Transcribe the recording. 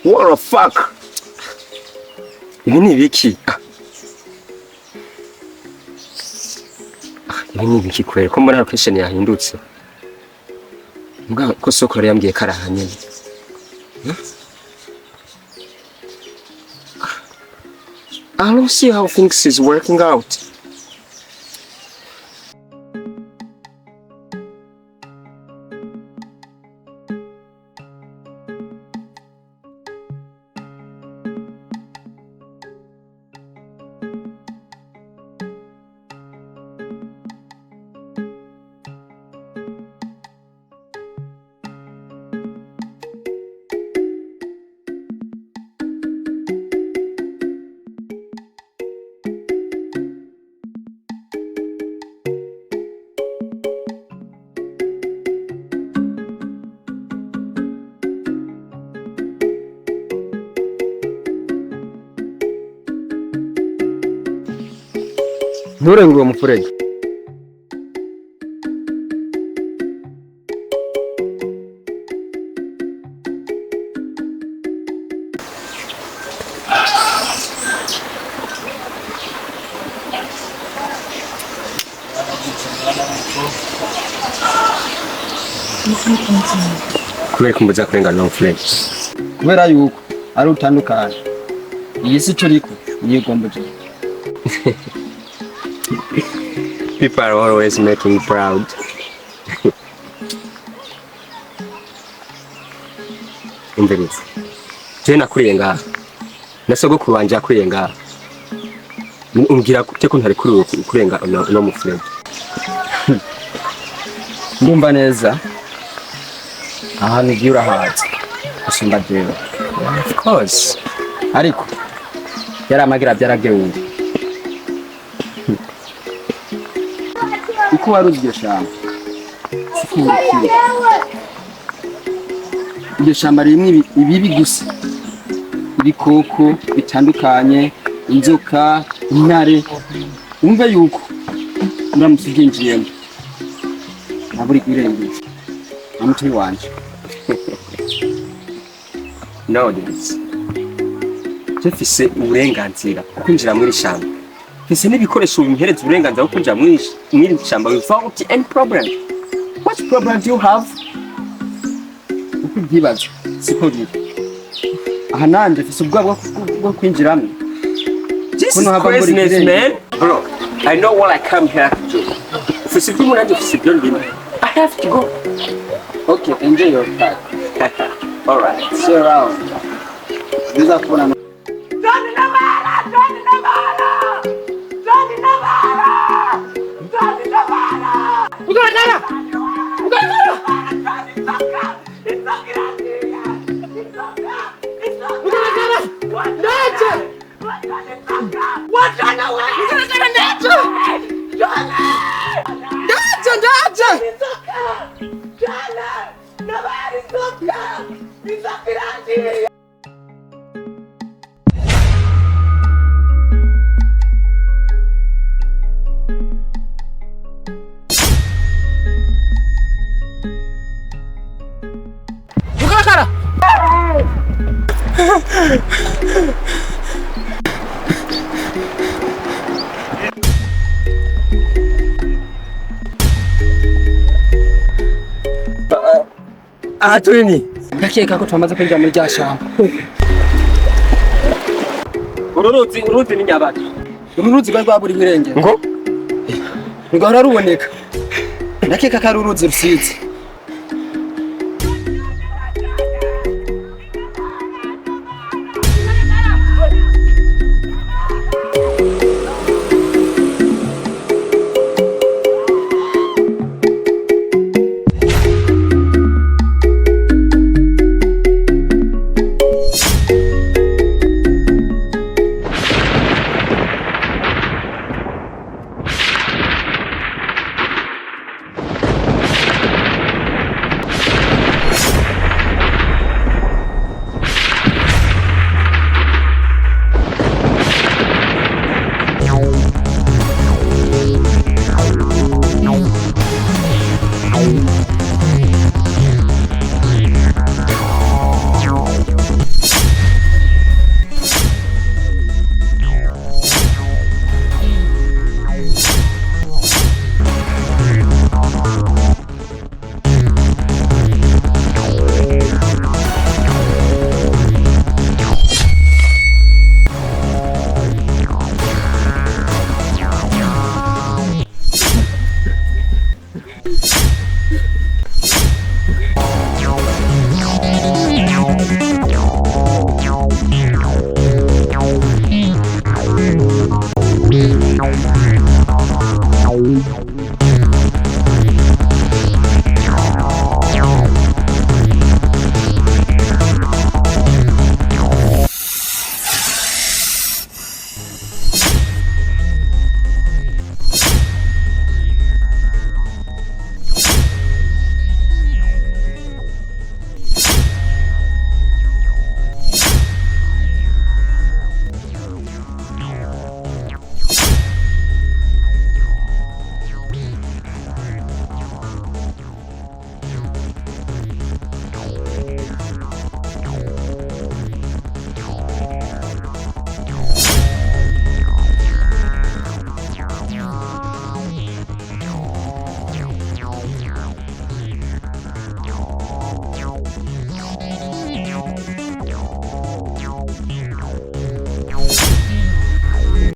What the fuck? Ibi ni ibiki? Ibi ni ibiki kweli ko muri location yahindutse? Mbwa ko soko yambwiye karahanye. I don't see how things is working out. Nturenge uwo mufurege. Kubera kumbuza kurenga no mufurege. Kubera yuko ari utandukanye. Iyi si cyo riko niyo gomboje. People are always making proud. Imberetse. Je nakuriye ngaha. Nasogokuru wanje akuriye ngaha. Umbwira gute ko ntari kurenga no mufurege. Ndumva neza. Aha ni gira hazi. Usumba jewe. Of course. Ariko yari amagira byaragewe. Uko waruzi iryo shamba? Iryo shamba ririmo ibibi gusa. Ibikoko bitandukanye, inzoka, intare. Umva yuko uramutse ubyinjiyemo ntaburi kwirengera. Amuti wanje. Nowadays jefise uburenganzira kwinjira muri shamba. Fise n'ibikoresho bimpereza uburenganzira bwo kwinjira muri shamba without any problem. What problem do you have? Ukubyibaza siko biri. Aha nanje fise ubwabo bwo kwinjiramo. This is craziness, man. Bro, I know what I come here to do. Fise bimwe nanje fise byo ndimo. I have to go. Okay, enjoy your time. All right, see you around. This is for Atuni nakeka ko twamaze kwinjira muri rya shamba. Uruzi ni nyabati. Uruzi rwaburi birenge ngo ruboneka. Nakeka ko ari uruzi Rusizi.